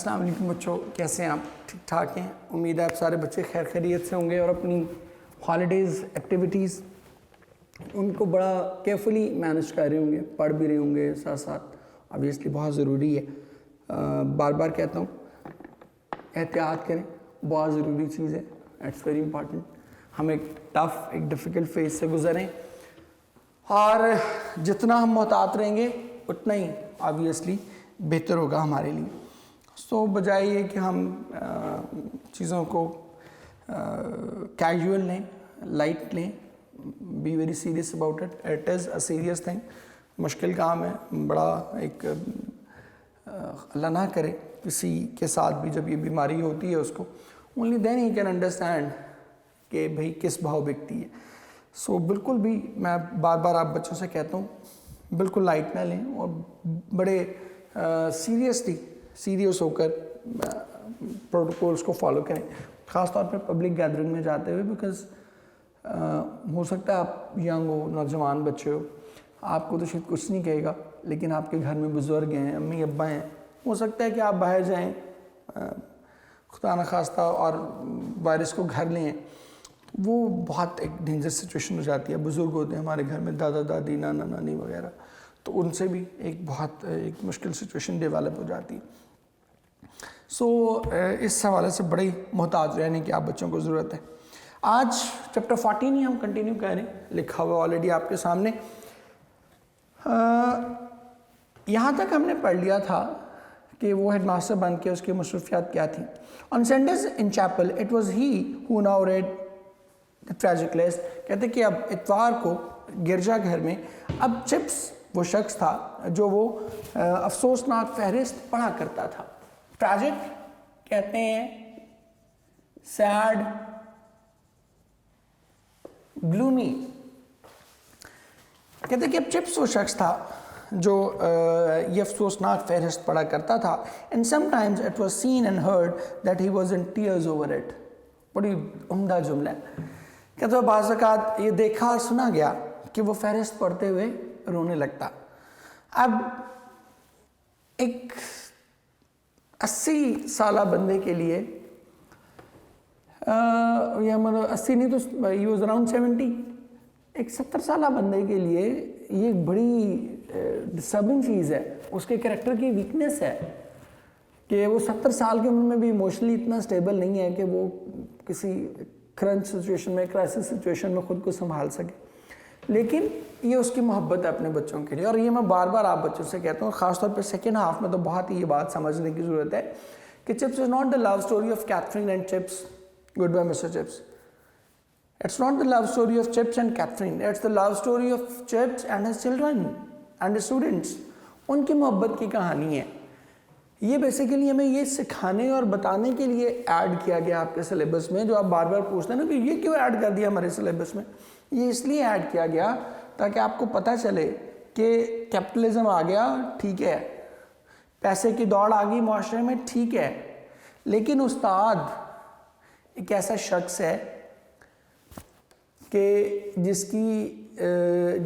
अस्सलाम वालेकुम बच्चों, कैसे हैं आप? ठीक ठाक हैं? उम्मीद है आप सारे बच्चे खैर खैरियत से होंगे और अपनी हॉलीडेज़ एक्टिविटीज़ उनको बड़ा केयरफुली मैनेज कर रहे होंगे, पढ़ भी रहे होंगे साथ साथ। ऑब्वियसली बहुत ज़रूरी है, बार बार कहता हूँ एहतियात करें, बहुत ज़रूरी चीज़ है, इट्स वेरी इंपॉर्टेंट। हम एक टफ़ एक डिफ़िकल्ट फेज से गुजरें और जितना हम मोहतात रहेंगे उतना ही ऑब्वियसली बेहतर होगा हमारे लिए। सो बजाय ये कि हम चीज़ों को कैजुअल लें, लाइट लें, be very serious about it, it is a serious thing. मुश्किल काम है, बड़ा एक अल्लाह ना करे किसी के साथ भी जब ये बीमारी होती है उसको, only then he can understand कि भाई किस भाव बिकती है। सो बिल्कुल भी मैं बार बार आप बच्चों से कहता हूँ बिल्कुल लाइट ना लें और बड़े सीरियस होकर प्रोटोकॉल्स को फॉलो करें, ख़ास तौर पर पब्लिक गैदरिंग में जाते हुए। बिकॉज़ हो सकता है आप यंग हो, नौजवान बच्चे हो, आपको तो शायद कुछ नहीं कहेगा, लेकिन आपके घर में बुज़ुर्ग हैं, अम्मी अब्बा हैं, हो सकता है कि आप बाहर जाएं खुदा न खास्ता और वायरस को घर लें, वो बहुत एक डेंजर सिचुएशन हो जाती है। बुज़ुर्ग होते हैं हमारे घर में, दादा दादी, नाना नानी वगैरह, तो उनसे भी एक बहुत एक मुश्किल सिचुएशन डेवलप हो जाती है। सो इस हवाले से बड़ी मोहताज रहने की आप बच्चों को ज़रूरत है। आज चैप्टर 14 ही हम कंटिन्यू करें, लिखा हुआ ऑलरेडी आपके सामने। यहाँ तक हमने पढ़ लिया था कि वो हेडमास्टर बन के उसकी मसरूफियात क्या थी। On Sundays in chapel it was he who now read the tragic list. कहते कि अब इतवार को गिरजा घर में अब चिप्स वो शख्स था जो वो अफसोसनाक फहरिस्त पढ़ा करता था। ट्रेजिक कहते हैं सैड, ग्लूमी। कहते कि अब चिप्स वो शख्स था जो ये अफसोसनाक फहरिस्त पढ़ा करता था। And sometimes it was scene and heard that he was in tears over it. बड़ी उम्दा जुमला है। कहते बाज़ औक़ात ये देखा और सुना गया कि वो फहरिस्त पढ़ते हुए रोने लगता। अब एक 80 साला बंदे के लिए या मतलब 80 नहीं तो ही वाज अराउंड 70, एक 70 साला बंदे के लिए ये एक बड़ी डिस्टर्बिंग चीज़ है, उसके कैरेक्टर की वीकनेस है कि वो 70 साल की उम्र में भी इमोशनली इतना स्टेबल नहीं है कि वो किसी क्रंच सिचुएशन में, क्राइसिस सिचुएशन में ख़ुद को संभाल सके। लेकिन ये उसकी मोहब्बत है अपने बच्चों के लिए, और ये मैं बार बार आप बच्चों से कहता हूँ, ख़ासतौर पर सेकेंड हाफ में तो बहुत ही ये बात समझने की ज़रूरत है कि Chips is not the love story of Katherine and Chips, goodbye Mr Chips. It's not the love story of Chips and Catherine. It's the love story of Chips and his children and his students. उनकी मोहब्बत की कहानी है। ये basically हमें ये सिखाने और बताने के लिए ऐड किया गया आपके सिलेबस में। जो आप बार बार पूछते हैं ना कि ये क्यों ऐड कर दिया हमारे सिलेबस में, ये इसलिए ऐड किया गया ताकि आपको पता चले कि कैपिटलिज्म आ गया, ठीक है, पैसे की दौड़ आ गई माशरे में, ठीक है, लेकिन उस्ताद एक ऐसा शख्स है कि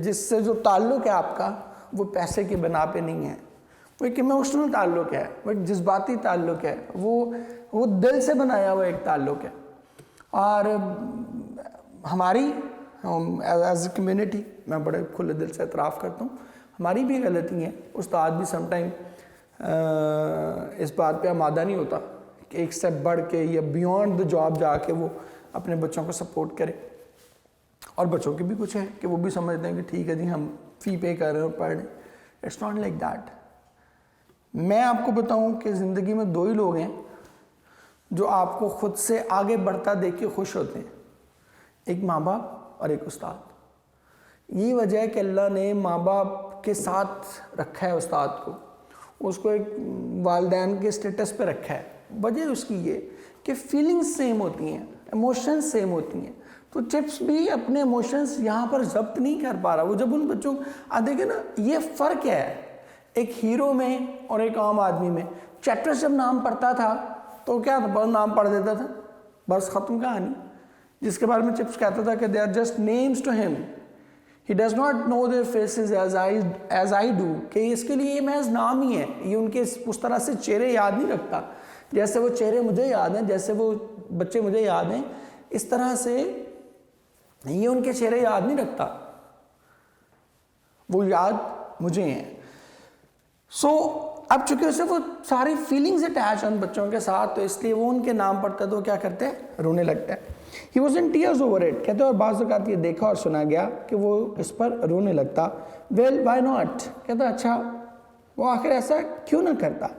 जिससे जो ताल्लुक़ है आपका वो पैसे के बना पे नहीं है, वो एक इमोशनल ताल्लुक़ है, वो एक जज्बाती ताल्लुक़ है, वो दिल से बनाया हुआ एक ताल्लुक़ है। और हमारी एज ए कम्युनिटी, मैं बड़े खुले दिल से एतराफ़ करता हूँ, हमारी भी गलती है। उस्ताद भी समटाइम इस बात पे आमादा नहीं होता कि एक स्टेप बढ़ के या बियॉन्ड द जॉब जाके वो अपने बच्चों को सपोर्ट करे। और बच्चों के भी कुछ है कि वो भी समझते हैं कि ठीक है जी, हम फ़ी पे कर रहे हैं और पढ़ रहे हैं। It's not like that. मैं आपको बताऊं कि ज़िंदगी में दो ही लोग हैं जो आपको खुद से आगे बढ़ता देख के खुश होते हैं, एक माँ बाप और एक उस्ताद। यही वजह है कि अल्लाह ने माँ बाप के साथ रखा है उस्ताद को, उसको एक वालिदैन के स्टेटस पे रखा है। वजह उसकी ये कि फीलिंग्स सेम होती हैं, इमोशंस सेम होती हैं। तो चिप्स भी अपने इमोशंस यहाँ पर जब्त नहीं कर पा रहा। वो जब उन बच्चों देखे ना, ये फ़र्क है एक हीरो में और एक आम आदमी में। चैप्टर जब नाम पढ़ता था तो क्या था, बस नाम पढ़ देता था, बस ख़त्म कहानी। जिसके बारे में चिप्स कहता था कि they are just names to him, he does not know their faces as I do, कि इसके लिए ये महज नाम ही है, ये उनके उस तरह से चेहरे याद नहीं रखता। जैसे वो चेहरे मुझे याद हैं, जैसे वो बच्चे मुझे याद हैं, इस तरह से ये उनके चेहरे याद नहीं रखता, वो याद मुझे हैं। सो अब चूंकि उसे वो सारी फीलिंग्स अटैच उन बच्चों के साथ, तो इसलिए वो उनके नाम पढ़ता है तो क्या करते हैं, रोने लगता है। He was in tears over it, कहते और बाज़ औक़ात ये देखा और सुना गया कि वो इस पर रोने लगता। वेल वाई नॉट, कहता अच्छा वो आखिर ऐसा क्यों ना करता।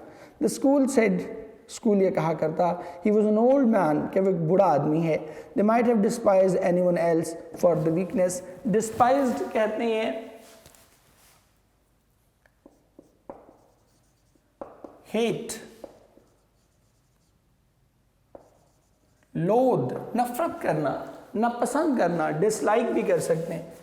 द स्कूल सेड, स्कूल ये कहा करता, he was an old man, कि वो एक बूढ़ा आदमी है। They might have डिस्पाइज्ड anyone else for the weakness. डिस्पाइज्ड कहते हैं हेट, लोध, नफरत करना, नापसंद करना, डिसलाइक भी कर सकते हैं।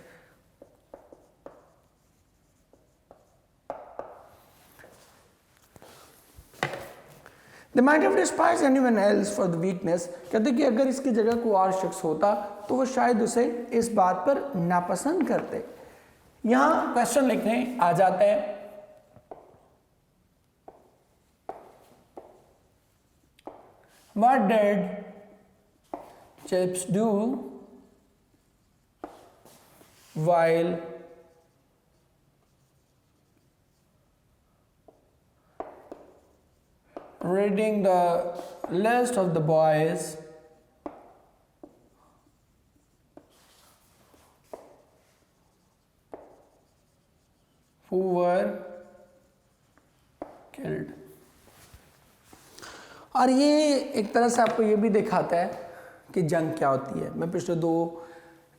They might have despised anyone else for the weakness, कहते कि अगर इसकी जगह कोई और शख्स होता तो वो शायद उसे इस बात पर नापसंद करते। यहां क्वेश्चन लिखने आ जाता है, What did Chips do while reading the list of the boys who were killed? और ये एक तरह से आपको ये भी दिखाता है कि जंग क्या होती है। मैं पिछले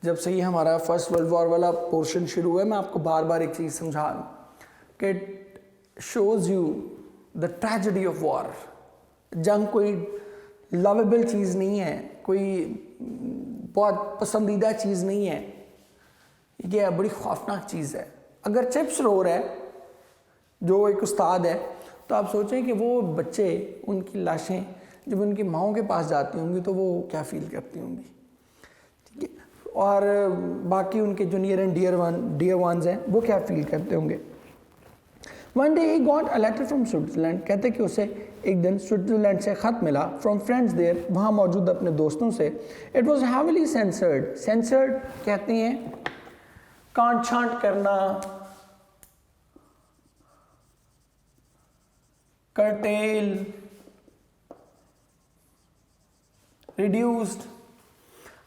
जब से ये हमारा फर्स्ट वर्ल्ड वॉर वाला पोर्शन शुरू हुआ है, मैं आपको बार बार एक चीज़ समझा रहा हूँ कि it shows you the tragedy of war. जंग कोई लवेबल चीज़ नहीं है, कोई बहुत पसंदीदा चीज़ नहीं है, ये बड़ी खौफनाक चीज़ है। अगर चिप्स रो रहा है, जो एक उस्ताद है, तो आप सोचें कि वो बच्चे, उनकी लाशें जब उनकी माओं के पास जाती होंगी तो वो क्या फील करती होंगी, ठीक है, और बाकी उनके जो नियर एंड डियर वंस हैं वो क्या फील करते होंगे। One day he got a letter from Switzerland, कहते कि उसे एक दिन स्विट्ज़रलैंड से ख़त मिला, फ्रॉम फ्रेंड्स देयर, वहाँ मौजूद अपने दोस्तों से। It was heavily censored, censored कहते हैं कांट छांट करना, curtail, reduced।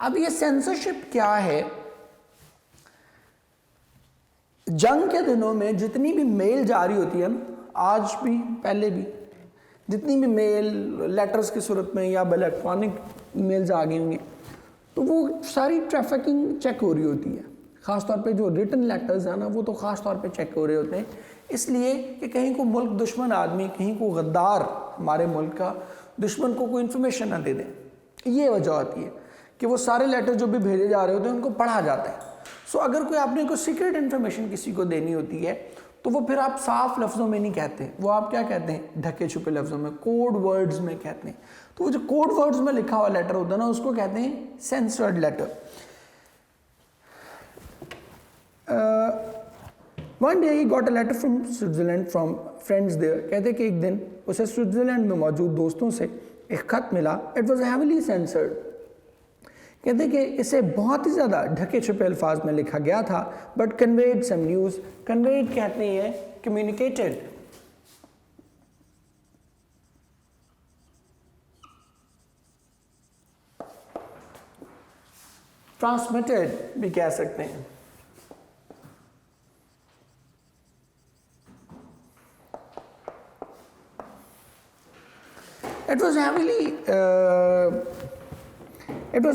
अब ये सेंसरशिप क्या है? जंग के दिनों में जितनी भी मेल जारी होती है, आज भी पहले भी जितनी भी मेल लेटर्स की सूरत में या इलेक्ट्रॉनिक ईमेल्स आ गई होंगी, तो वो सारी ट्रैफिकिंग चेक हो रही होती है। ख़ासतौर पे जो रिटन लेटर्स हैं ना, वो तो ख़ास तौर पे चेक हो रहे होते हैं, इसलिए कि कहीं को मुल्क दुश्मन आदमी, कहीं को गद्दार हमारे मुल्क का दुश्मन को कोई इन्फॉर्मेशन ना दे दें। ये वजह होती है कि वो सारे लेटर जो भी भेजे जा रहे होते हैं उनको पढ़ा जाता है। सो अगर कोई आपने कोई सीक्रेट इन्फॉर्मेशन किसी को देनी होती है तो वो फिर आप साफ लफ्ज़ों में नहीं कहते, वो आप क्या कहते हैं, ढके छुपे लफ्ज़ों में, कोड वर्ड्स में कहते हैं। तो वो जो कोड वर्ड्स में लिखा हुआ लेटर होता है ना, उसको कहते हैं censored letter. One day he got a letter from Switzerland from friends there, कहते कि एक दिन उसे स्विट्ज़रलैंड में मौजूद दोस्तों से एक ख़त मिला। इट वॉज हैविली सेंसर्ड, कहते कि इसे बहुत ही ज़्यादा ढके छुपे अल्फाज में लिखा गया था, but conveyed some news. Conveyed कहते हैं कम्युनिकेटेड, ट्रांसमिटेड भी कह सकते हैं। इट वॉज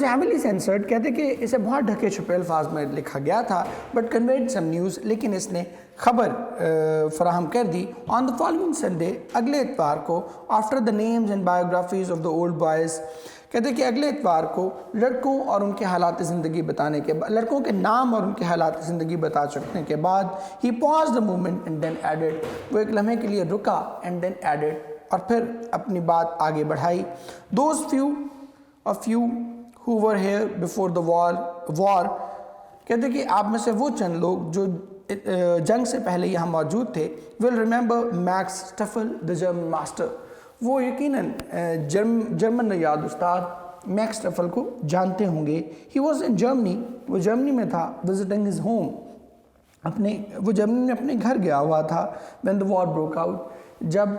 हैविली सेंसर्ड, कहते कि इसे बहुत ढके छुपे अल्फाज में लिखा गया था, बट कन्वेड सम न्यूज़, लेकिन इसने खबर फराहम कर दी। ऑन द फॉलोइंग संडे, अगले इतवार को, after the names and biographies of the old boys, कहते कि अगले इतवार को लड़कों और उनके हालात ज़िंदगी बताने के बाद, लड़कों के नाम और उनके हालात ज़िंदगी बता चुकने के बाद, he paused the moment and then added, वो एक लम्हे के लिए रुका एंड देन एडेड, और फिर अपनी बात आगे बढ़ाई। Those few who were here before the war, कहते कि आप में से वो चंद लोग जो जंग से पहले यहाँ मौजूद थे, will remember Max Steffel, the German master, वो यकीनन जर्मन याद उस्ताद मैक्स स्टफल को जानते होंगे। ही वॉज इन जर्मनी, वो जर्मनी में था, विजिटिंग हिज होम, वो जर्मनी में अपने घर गया हुआ था। When the war broke out, जब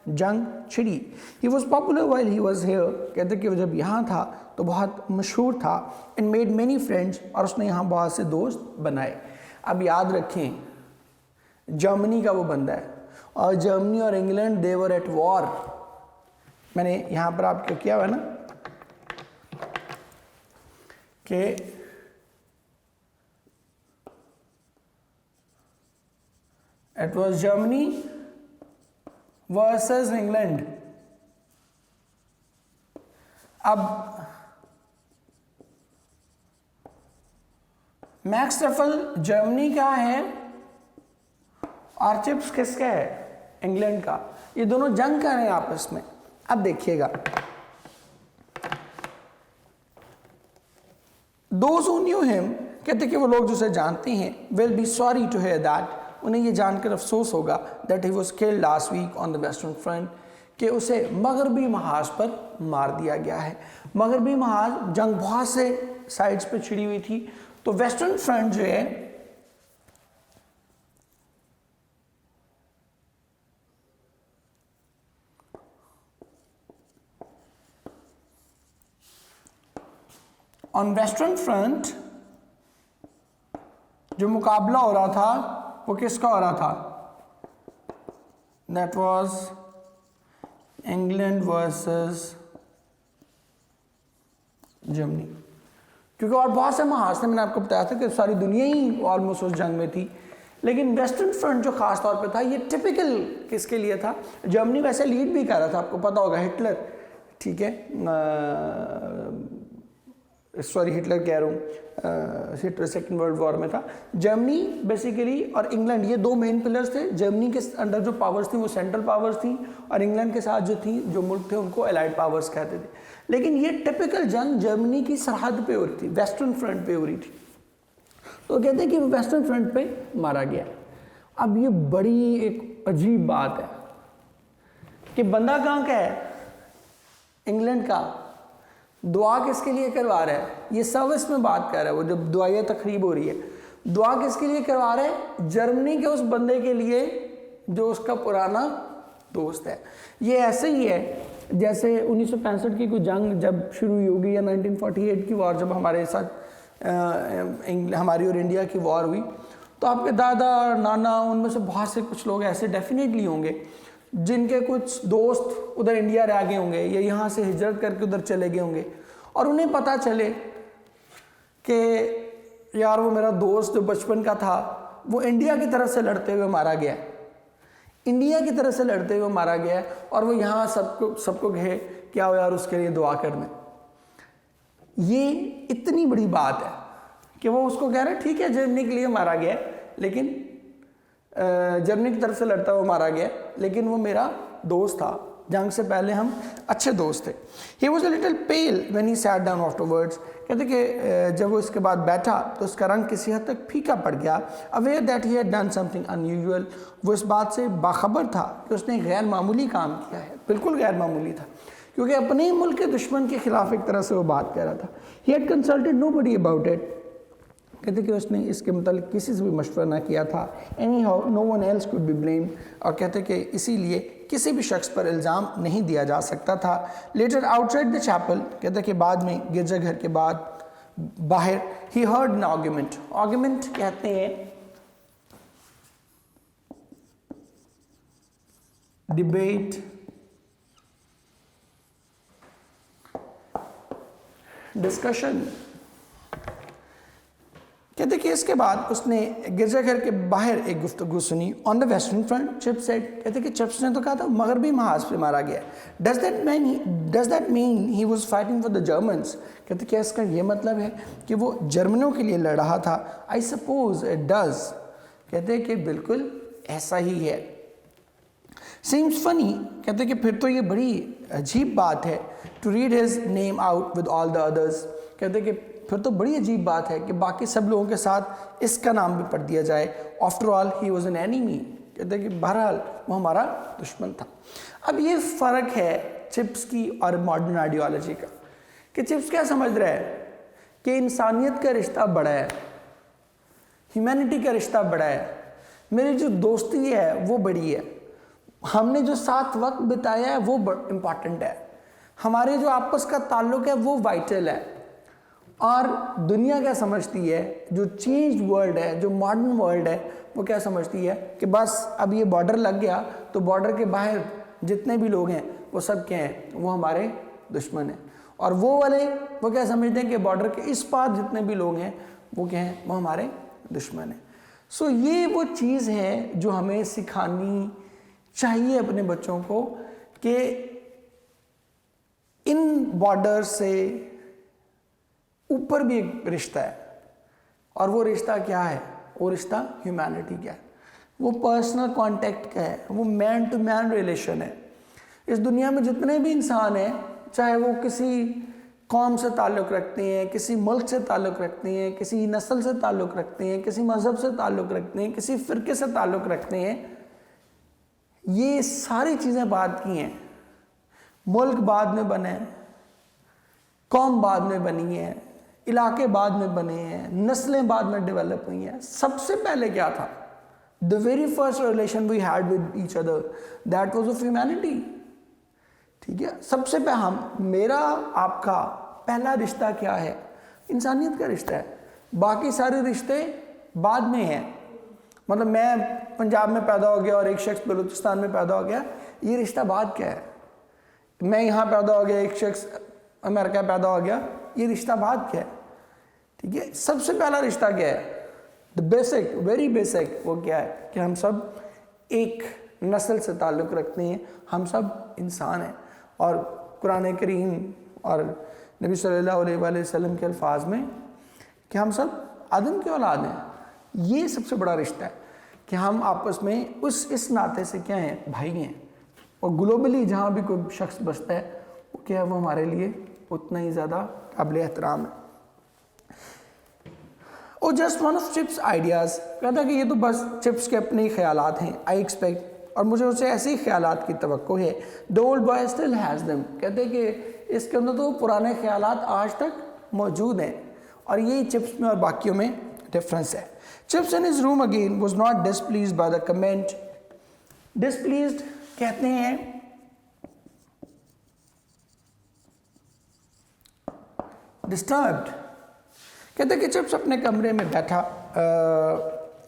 जंग छिड़ी। He was popular while he was here, कहते कि वो जब यहाँ था तो बहुत मशहूर था। एंड मेड मैनी फ्रेंड्स, और उसने यहाँ बहुत से दोस्त बनाए। अब याद रखें जर्मनी का वो बंदा है, और जर्मनी और England they were at war. मैंने यहाँ पर आपको किया हुआ ना कि it was Germany versus England. अब मैक्स स्टफल जर्मनी का है और चिप्स किसका है? इंग्लैंड का। ये दोनों जंग कर रहे हैं आपस में। अब देखिएगा, दोज हू न्यू हिम, कहते कि वो लोग जो उसे जानते हैं, will be sorry to hear that, उन्हें ये जानकर अफसोस होगा, that he was killed last week on the western front, कि उसे मगरबी महाज पर मार दिया गया है। मगरबी महाज जंग बहुत से साइड्स पर छिड़ी हुई थी, तो वेस्टर्न फ्रंट जो है ऑन वेस्टर्न फ्रंट जो मुकाबला हो रहा था वो किसका हो रहा था? That was England versus Germany. क्योंकि और बहुत से महाज थे, मैंने आपको बताया था कि सारी दुनिया ही ऑलमोस्ट उस जंग में थी, लेकिन वेस्टर्न फ्रंट जो खास तौर पे था ये टिपिकल किसके लिए था? जर्मनी वैसे लीड भी कर रहा था, आपको पता होगा, हिटलर, ठीक है, सॉरी हिटलर कह रहा हूँ, हिटलर सेकेंड वर्ल्ड वॉर में था। जर्मनी बेसिकली और इंग्लैंड ये दो मेन पिलर्स थे। जर्मनी के अंडर जो पावर्स थी वो सेंट्रल पावर्स थी, और इंग्लैंड के साथ जो मुल्क थे उनको एलाइड पावर्स कहते थे। लेकिन ये टिपिकल जंग जर्मनी की सरहद पे हो रही थी, वेस्टर्न फ्रंट पे हो रही थी। तो कहते हैं कि वो वेस्टर्न फ्रंट पे मारा गया। अब ये बड़ी एक अजीब बात है कि बंदा कहाँ का है? इंग्लैंड का। दुआ किसके लिए करवा रहा है? ये सर्विस में बात कर रहा है, वो जब दुआया तकरीब हो रही है, दुआ किसके लिए करवा रहा है? जर्मनी के उस बंदे के लिए जो उसका पुराना दोस्त है। ये ऐसे ही है जैसे 1965 की कोई जंग जब शुरू हुई होगी, या 1948 की वॉर जब हमारे साथ हमारी और इंडिया की वॉर हुई, तो आपके दादा नाना उनमें से बहुत से कुछ लोग ऐसे डेफिनेटली होंगे जिनके कुछ दोस्त उधर इंडिया रह गए होंगे, या यहाँ से हिजरत करके उधर चले गए होंगे, और उन्हें पता चले कि यार वो मेरा दोस्त जो बचपन का था वो इंडिया की तरफ से लड़ते हुए मारा गया, इंडिया की तरफ से लड़ते हुए मारा गया, और वो यहाँ सबको कहे क्या हो यार उसके लिए दुआ करना। ये इतनी बड़ी बात है कि वो उसको कह रहे हैं ठीक है जर्मनी के लिए मारा गया, लेकिन जर्मनी की तरफ से लड़ता हुआ मारा गया, लेकिन वो मेरा दोस्त था, जंग से पहले हम अच्छे दोस्त थे। He was a little pale when he sat down afterwards, कहते कि जब वो इसके बाद बैठा तो उसका रंग किसी हद तक फीका पड़ गया। Aware that he had done something unusual, वो इस बात से बाखबर था कि उसने गैर मामूली काम किया है, बिल्कुल गैर मामूली था, क्योंकि अपने ही मुल्क के दुश्मन के खिलाफ एक तरह से वो बात कह रहा था। He had consulted nobody about it, कहते कि उसने इसके मतलब किसी से भी मशवरा ना किया था। Anyhow no one else could be blamed, और कहते कि इसीलिए किसी भी शख्स पर इल्ज़ाम नहीं दिया जा सकता था। लेटर आउटसाइड द चैपल, कहते कि बाद में गिरजाघर के बाद बाहर, he heard an argument, argument कहते हैं डिबेट, डिस्कशन। कहते कि इसके बाद उसने गिरजाघर के बाहर एक गुफ्तगू सुनी। On the western front chip said, कहते कि चिप्स ने तो कहा था मगरबी महाज पे मारा गया। Does that mean he was fighting for the Germans, कहते क्या इसका ये मतलब है कि वो जर्मनों के लिए लड़ रहा था? आई सपोज इट डज, कहते कि बिल्कुल ऐसा ही है। सीम्स फनी, कहते कि फिर तो ये बड़ी अजीब बात है, to read his name out with all the others, कहते कि फिर तो बड़ी अजीब बात है कि बाकी सब लोगों के साथ इसका नाम भी पढ़ दिया जाए। After all he was an enemy, कहते हैं कि बहरहाल वो हमारा दुश्मन था। अब ये फ़र्क है चिप्स की और मॉडर्न आइडियोलॉजी का, कि चिप्स क्या समझ रहा है कि इंसानियत का रिश्ता बड़ा है, ह्यूमैनिटी का रिश्ता बड़ा है, मेरी जो दोस्ती है वो बड़ी है, हमने जो साथ वक्त बिताया है वो इम्पॉर्टेंट है, हमारे जो आपस का ताल्लुक है वो वाइटल है। और दुनिया क्या समझती है, जो चेंज वर्ल्ड है, जो मॉडर्न वर्ल्ड है, वो क्या समझती है कि बस अब ये बॉर्डर लग गया तो बॉर्डर के बाहर जितने भी लोग हैं वो सब क्या हैं, वो हमारे दुश्मन हैं। और वो वाले वो क्या समझते हैं कि बॉर्डर के इस पार जितने भी लोग हैं वो क्या हैं, वो हमारे दुश्मन हैं। सो ये वो चीज़ है जो हमें सिखानी चाहिए अपने बच्चों को कि इन बॉर्डर से ऊपर भी एक रिश्ता है, और वो रिश्ता क्या है, वो रिश्ता ह्यूमैनिटी का है, वो पर्सनल कांटेक्ट का है, वो मैन टू मैन रिलेशन है। इस दुनिया में जितने भी इंसान हैं, चाहे वो किसी कौम से ताल्लुक़ रखते हैं, किसी मुल्क से ताल्लुक़ रखते हैं, किसी नस्ल से ताल्लुक़ रखते हैं, किसी मज़हब से ताल्लुक़ रखते हैं, किसी फ़िरके से ताल्लुक़ रखते हैं, ये सारी चीज़ें बाद की हैं। मुल्क बाद में बने, कौम बाद में बनी है, इलाके बाद में बने हैं, नस्लें बाद में डेवलप हुई हैं। सबसे पहले क्या था? The very first relation we had with each other, that was of humanity. ठीक है, सबसे पहले मेरा आपका पहला रिश्ता क्या है? इंसानियत का रिश्ता है। बाकी सारे रिश्ते बाद में हैं। मतलब मैं पंजाब में पैदा हो गया और एक शख्स बलूचिस्तान में पैदा हो गया, ये रिश्ता बाद क्या है? मैं यहाँ पैदा हो गया, एक शख्स अमेरिका पैदा हो गया, ये रिश्ता बाद क्या है? ठीक है, सबसे पहला रिश्ता क्या है? द बेसिक, वेरी बेसिक, वो क्या है कि हम सब एक नस्ल से ताल्लुक़ रखते हैं, हम सब इंसान हैं। और कुरान करीम और नबी सल्लल्लाहु अलैहि वसल्लम के अल्फाज में कि हम सब आदम की औलाद हैं। ये सबसे बड़ा रिश्ता है कि हम आपस में इस नाते से क्या हैं, भाई हैं। और ग्लोबली जहाँ भी कोई शख्स बसता है वो क्या है, वो हमारे लिए उतना ही ज़्यादा काबिल एहतराम है। और just one of chips ideas कहता है कि ये तो बस चिप्स के अपने ही ख्यालात हैं, आई एक्सपेक्ट, और मुझे उससे ऐसे ही ख्यालात की तवक्को है। The old boy still has them, कहते हैं कि इसके अंदर तो पुराने ख्यालात आज तक मौजूद हैं, और यही चिप्स में और बाकियों में डिफरेंस है। Chips in his room again was not displeased by the comment. Displeased कहते हैं डिस्टर्ब्ड। कहते हैं कि चिप्स अपने कमरे में बैठा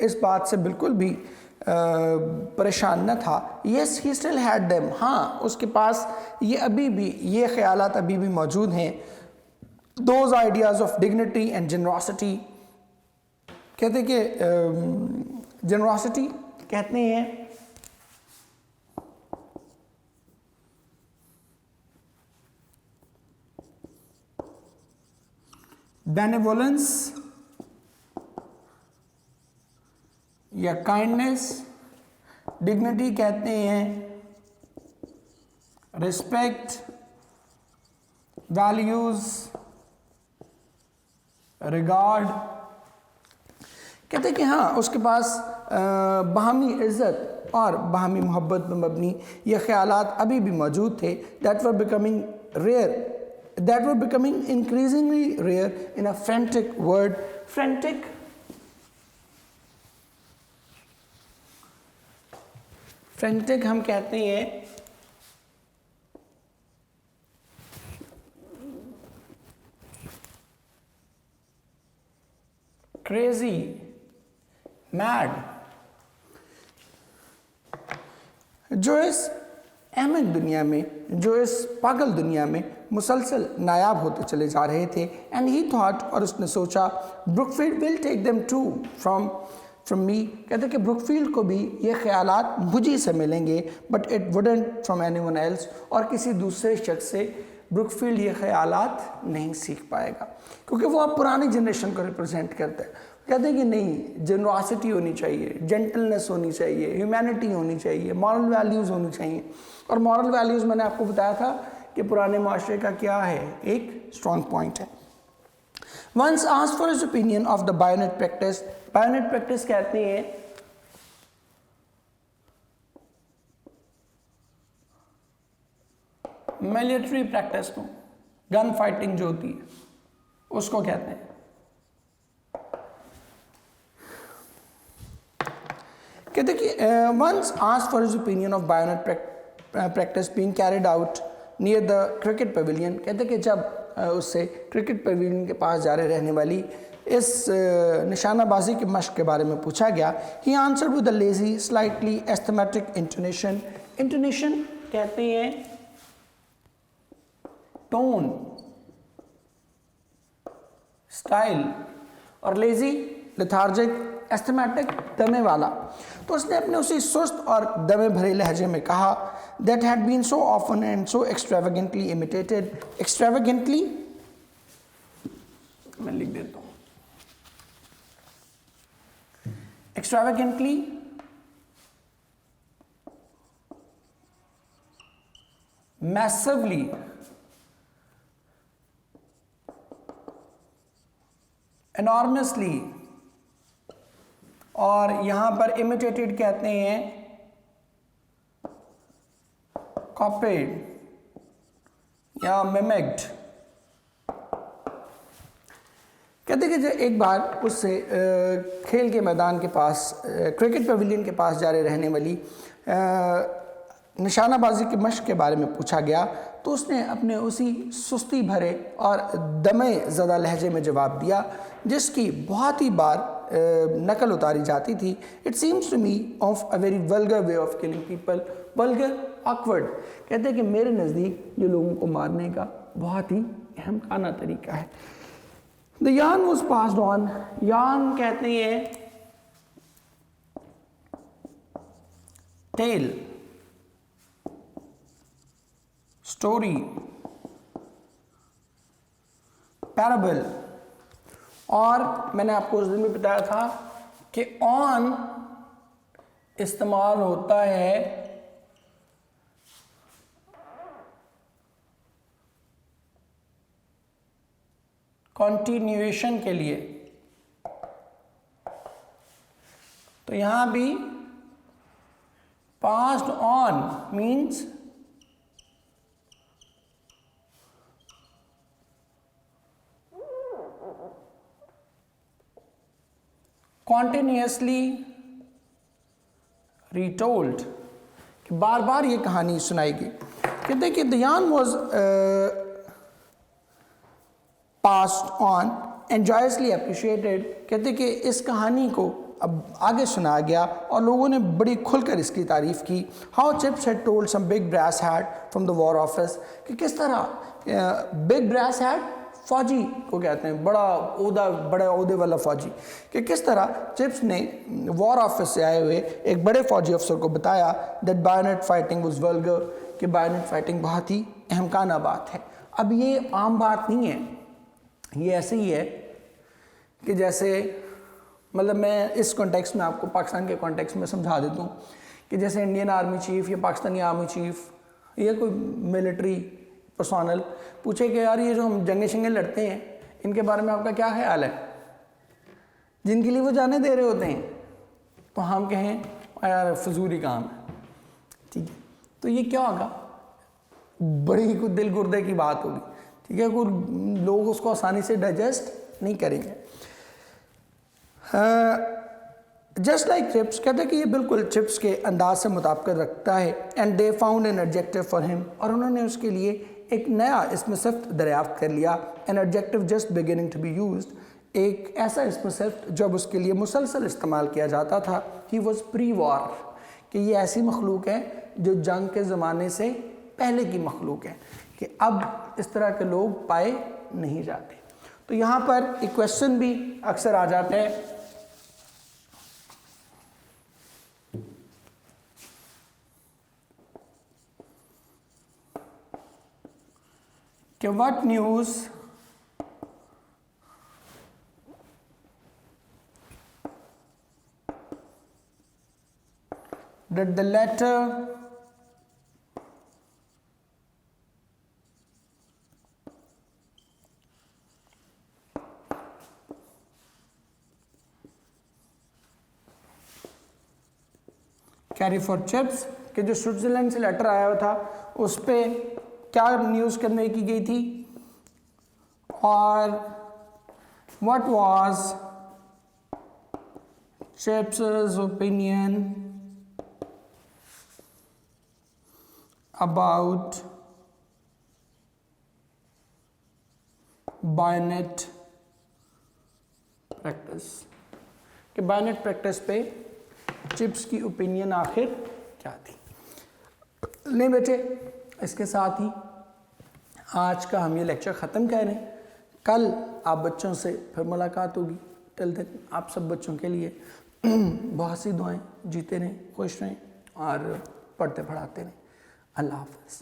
इस बात से बिल्कुल भी परेशान न था। Yes he still had them, हाँ उसके पास ये अभी भी ये ख्यालात अभी भी मौजूद हैं। Those ideas of dignity and generosity, कहते कि जनरॉसिटी कहते हैं बेनेवोलेंस या काइंडनेस, डिग्निटी कहते हैं रिस्पेक्ट, वैल्यूज, रिगार्ड। कहते हैं कि हाँ उसके पास बाहमी इज़्ज़त और बाहमी मोहब्बत में मबनी ये ख्यालात अभी भी मौजूद थे। That were becoming rare, that were becoming increasingly rare in a frantic world. Frantic, frantic हम कहते हैं crazy, mad, जो इस अहमक दुनिया में, जो इस पागल दुनिया में मुसलसल नायाब होते चले जा रहे थे। एंड ही थॉट, और उसने सोचा, Brookfield will take them too from me. कहते कि ब्रुकफील्ड को भी ये ख्यालात मुझी से मिलेंगे, but it wouldn't from anyone else, और किसी दूसरे शख्स से ब्रुकफील्ड ये ख्यालात नहीं सीख पाएगा, क्योंकि वो अब पुरानी जनरेशन को रिप्रेजेंट करता है। कहते हैं कि नहीं, जनरॉसिटी होनी चाहिए, जेंटलनेस होनी चाहिए, ह्यूमैनिटी होनी चाहिए, मॉरल वैल्यूज़ होनी चाहिए। और मॉरल वैल्यूज़ मैंने आपको बताया था कि पुराने माशरे का क्या है, एक स्ट्रॉन्ग पॉइंट है। Once asked for his opinion of the bayonet practice. Bayonet practice कहते हैं मिलिट्री प्रैक्टिस को, गन फाइटिंग जो होती है उसको कहते हैं। कहते कि once asked for his opinion of bayonet practice being carried out near the cricket pavilion, कहते कि जब उससे क्रिकेट पवेलियन के पास जा रहे रहने वाली इस निशानाबाजी के मश्क के बारे में पूछा गया, he answered with a lazy slightly asthmatic intonation। Intonation कहते हैं टोन, स्टाइल, और लेजी लेथार्जिक, एस्थमेटिक दमे वाला। तो उसने अपने उसी सुस्त और दमे भरे लहजे में कहा, that had been so often and so extravagantly imitated। extravagantly मैं लिख देता हूं, extravagantly massively, enormously, और यहां पर imitated कहते हैं copied या mimicked। कहते कि जो एक बार उससे खेल के मैदान के पास, क्रिकेट पवेलियन के पास जा रहे रहने वाली निशानाबाजी के मश्क के बारे में पूछा गया, तो उसने अपने उसी सुस्ती भरे और दमे ज़दा लहजे में जवाब दिया जिसकी बहुत ही बार नकल उतारी जाती थी। It seems to me of a very vulgar way of killing people. Vulgar, awkward. कहते हैं कि मेरे नज़दीक ये लोगों को मारने का बहुत ही अहमकाना तरीका है। The yarn was passed on. Yarn कहते हैं टेल, स्टोरी, पैराबल। और मैंने आपको उस दिन भी बताया था कि ऑन इस्तेमाल होता है कंटिन्यूएशन के लिए। तो यहां भी past on means continuously retold, कि बार बार ये कहानी सुनाएगी। कहते हैं कि the yarn was passed on and joyously appreciated. कहते कि इस कहानी को अब आगे सुनाया गया और लोगों ने बड़ी खुलकर इसकी तारीफ़ की। How Chips had told some big brass hat from the War Office, कि किस तरह बिग ब्रास हैट फौजी को कहते हैं, बड़ा ओहदा, बड़े ओहदे वाला फौजी, कि किस तरह चिप्स ने वॉर ऑफिस से आए हुए एक बड़े फौजी अफसर को बताया that BioNTech fighting was vulgar, कि बायोनेट फाइटिंग बहुत ही अहमकाना बात है। अब ये आम बात नहीं है, ये ऐसे ही है कि जैसे, मतलब मैं इस कॉन्टेक्स्ट में आपको पाकिस्तान के कॉन्टेक्स्ट में समझा देता हूँ कि जैसे इंडियन आर्मी चीफ़ या पाकिस्तानी आर्मी चीफ़ या कोई मिलिट्री पर्सनल पूछे कि यार ये जो हम जंगे शंगे लड़ते हैं इनके बारे में आपका क्या ख्याल है, जिनके लिए वो जाने दे रहे होते हैं, तो हम कहें यार फजूरी काम है, ठीक है, तो ये क्या होगा, बड़ी कुछ दिल गुर्दे की बात होगी, ठीक है, कोई लोग उसको आसानी से डाइजेस्ट नहीं करेंगे। जस्ट लाइक चिप्स, कहते हैं कि ये बिल्कुल चिप्स के अंदाज से मुताबिकत रखता है। And they found an adjective for him, और उन्होंने उसके लिए एक नया इसमें सिर्फ दरियाफ्त कर लिया। An adjective just beginning to be used, एक ऐसा इसमें सिर्फ जब उसके लिए मुसलसल इस्तेमाल किया जाता था। ही वॉज प्री वॉर, कि ये ऐसी मखलूक है जो जंग के ज़माने से पहले की मखलूक है, कि अब इस तरह के लोग पाए नहीं जाते। तो यहाँ पर एक क्वेश्चन भी अक्सर आ जाता है कि what news did the letter carry for chips, कि जो स्विट्ज़रलैंड से लेटर आया हुआ था उस पे क्या न्यूज़ कन्वे की गई थी और what was Chips's opinion about bayonet practice, कि बायनेट प्रैक्टिस पे चिप्स की ओपिनियन आखिर क्या थी। नहीं बेटे, इसके साथ ही आज का हम ये लेक्चर ख़त्म कर रहे हैं। कल आप बच्चों से फिर मुलाकात होगी। टिल देन आप सब बच्चों के लिए बहुत सी दुआएं, जीते रहें, खुश रहें और पढ़ते पढ़ाते रहें। अल्लाह हाफ़िज़।